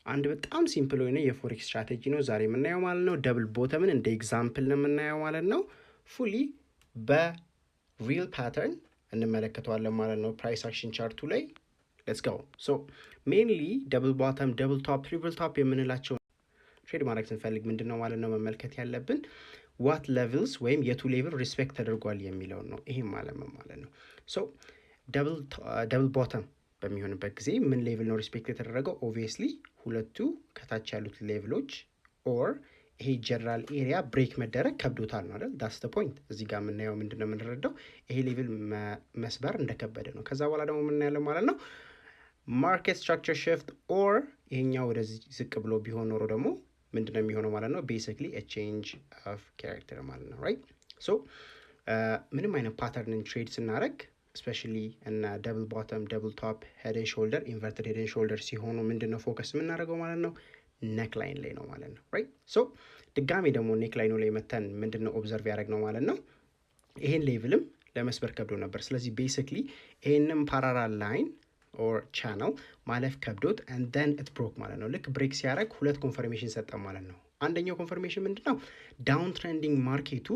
አንድ በጣም ሲምፕል የሆነ የፎሬክስ ስትራቴጂ ነው ዛሬ የምናየው ማለት ነው። ደብል ቦተምን እንደ ኤግዛምፕል ነው የምናየው ማለት ነው። ፉሊ በሪል ፓተርን እንመለከተዋለን ማለት ነው ፕራይስ አክሽን ቻርቱ ላይ። ሌትስ ጎ። ሶ ሜንሊ ደብል ቦተም፣ ደብል ቶፕ፣ ትሪፕል ቶፕ የምንላቸው ትሬድ ማድረግ ስንፈልግ ምንድን ነው ማለት ነው መመልከት ያለብን ዋት ሌቭልስ ወይም የቱ ሌቭል ሪስፔክት ተደርጓል የሚለውን ነው። ይሄም ማለት ነው። ሶ ደብል ቦተም በሚሆንበት ጊዜ ምን ሌቭል ነው ሪስፔክት የተደረገው? ኦብቪየስሊ ሁለቱ ከታች ያሉት ሌቭሎች ኦር ይሄ ጀነራል ኤሪያ ብሬክ መደረግ ከብዶታል ነው አይደል? ዳስ ዘ ፖይንት። እዚህ ጋር የምናየው ምንድነው የምንረዳው ይሄ ሌቭል መስበር እንደከበደ ነው። ከዛ በኋላ ደግሞ የምናያለው ማለት ነው ማርኬት ስትራክቸር ሽፍት ኦር ይሄኛው ወደዚህ ዝቅ ብሎ ቢሆን ኖሮ ደግሞ ምንድነው የሚሆነው ማለት ነው ቤሲክሊ ቼንጅ ኦፍ ካራክተር ማለት ነው። ራይት ሶ ምንም አይነት ፓተርንን ትሬድ ስናደርግ ስፔሻሊ እና ደብል ቦተም፣ ደብል ቶፕ፣ ሄድ ኤንድ ሾልደር፣ ኢንቨርትድ ሄድ ኤንድ ሾልደር ሲሆኑ ምንድነው ፎከስ የምናደርገው ማለት ነው ኔክ ላይን ላይ ነው ማለት ነው። ራይት ሶ ድጋሜ ደግሞ ኔክ ላይኑ ላይ መተን ምንድነው ኦብዘርቭ ያደረግነው ማለት ነው ይሄን ሌቭልም ለመስበር ከብዶ ነበር። ስለዚህ ቤሲክሊ ይሄንም ፓራላል ላይን ኦር ቻናል ማለፍ ከብዶት and then it broke ማለት ነው። ልክ ብሬክ ሲያደርግ ሁለት ኮንፈርሜሽን ሰጠ ማለት ነው። አንደኛው ኮንፈርሜሽን ምንድነው ዳውን ትሬንዲንግ ማርኬቱ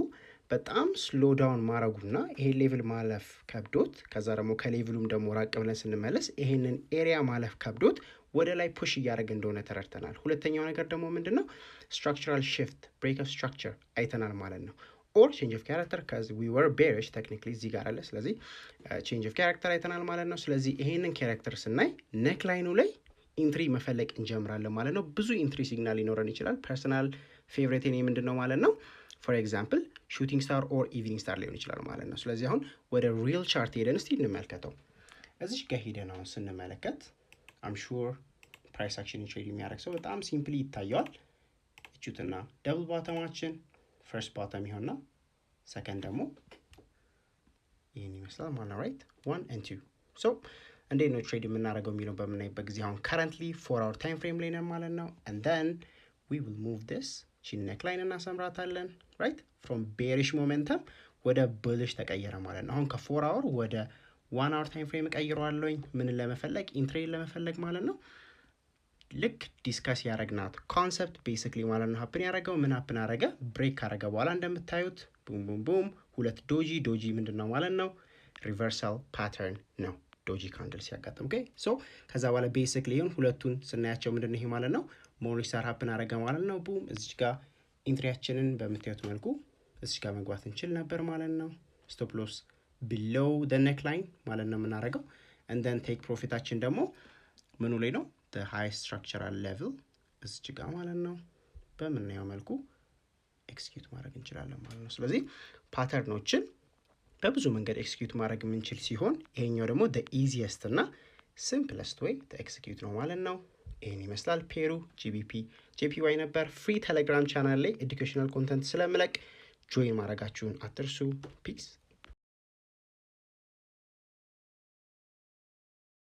በጣም ስሎ ዳውን ማድረጉና ይሄ ሌቭል ማለፍ ከብዶት ከዛ ደግሞ ከሌቭሉም ደግሞ ራቅ ብለን ስንመለስ ይሄንን ኤሪያ ማለፍ ከብዶት ወደ ላይ ፑሽ እያደረገ እንደሆነ ተረድተናል። ሁለተኛው ነገር ደግሞ ምንድነው ስትራክቸራል ሽፍት ብሬክ ኦፍ ስትራክቸር አይተናል ማለት ነው። ኦር ቼንጅ ኦፍ ካራክተር ከዚ ዊ ወር ቤሪሽ ቴክኒካሊ እዚህ ጋር አለ። ስለዚህ ቼንጅ ኦፍ ካራክተር አይተናል ማለት ነው። ስለዚህ ይሄንን ካራክተር ስናይ ኔክ ላይኑ ላይ ኢንትሪ መፈለግ እንጀምራለን ማለት ነው። ብዙ ኢንትሪ ሲግናል ሊኖረን ይችላል። ፐርሰናል ፌቨሬት ኔ ምንድን ነው ማለት ነው ፎር ኤግዛምፕል ሹቲንግ ስታር ኦር ኢቪኒንግ ስታር ሊሆን ይችላል ማለት ነው። ስለዚህ አሁን ወደ ሪል ቻርት ሄደን እስቲ እንመልከተው። እዚህ ጋር ሄደን አሁን ስንመለከት አም ሹር ፕራይስ አክሽን ትሬድ የሚያደርግ ሰው በጣም ሲምፕሊ ይታየዋል። እቹትና ደብል ባተማችን ፈርስት ባተም ይሆንና ሰከንድ ደግሞ ይህን ይመስላል ማለት ነው። ራይት 1 and 2 ሶ እንዴት ነው ትሬድ የምናደርገው የሚለው በምናይበት ጊዜ አሁን ከረንትሊ 4 hour ታይም ፍሬም ላይ ነን ማለት ነው። and then we will move this ቺን ኔክ ላይን እናሰምራታለን። ራይት ፍሮም ቤሪሽ ሞሜንተም ወደ bullish ተቀየረ ማለት ነው። አሁን ከ4 hour ወደ 1 hour ታይም ፍሬም ቀይረዋለሁኝ ምን ለመፈለግ ኢንትሬድ ለመፈለግ ማለት ነው። ልክ ዲስከስ ያደረግናት ኮንሰፕት ቤሲክሊ ማለት ነው ሀፕን ያደረገው ምን ሀፕን አደረገ ብሬክ ካደረገ በኋላ እንደምታዩት ቡም ቡም ቡም ሁለት ዶጂ ምንድነው ማለት ነው ሪቨርሳል ፓተርን ነው ዶጂ ካንድል ሲያጋጥም። ኦኬ ሶ ከዛ በኋላ ቤሲክሊ ይሁን ሁለቱን ስናያቸው ምንድነው ይሄ ማለት ነው ሞርኒንግ ስታር ሀፕን አደረገ ማለት ነው። ቡም እዚች ጋር ኢንትሪያችንን በምታዩት መልኩ እዚች ጋር መግባት እንችል ነበር ማለት ነው። ስቶፕ ሎስ ቢሎው ደ ኔክ ላይን ማለት ነው የምናደርገው and then ቴክ ፕሮፊታችን ደግሞ ምኑ ላይ ነው the high structural level እዚች ጋር ማለት ነው በምናየው መልኩ ኤክስኪዩት ማድረግ እንችላለን ማለት ነው። ስለዚህ ፓተርኖችን በብዙ መንገድ ኤክስኪዩት ማድረግ የምንችል ሲሆን ይሄኛው ደግሞ the easiest እና simplest way to execute ነው ማለት ነው። ይሄን ይመስላል ፔሩ JPY ነበር። ፍሪ ቴሌግራም ቻናል ላይ ኤዱኬሽናል ኮንተንት ስለምለቅ ጆይን ማድረጋችሁን አትርሱ። ፒስ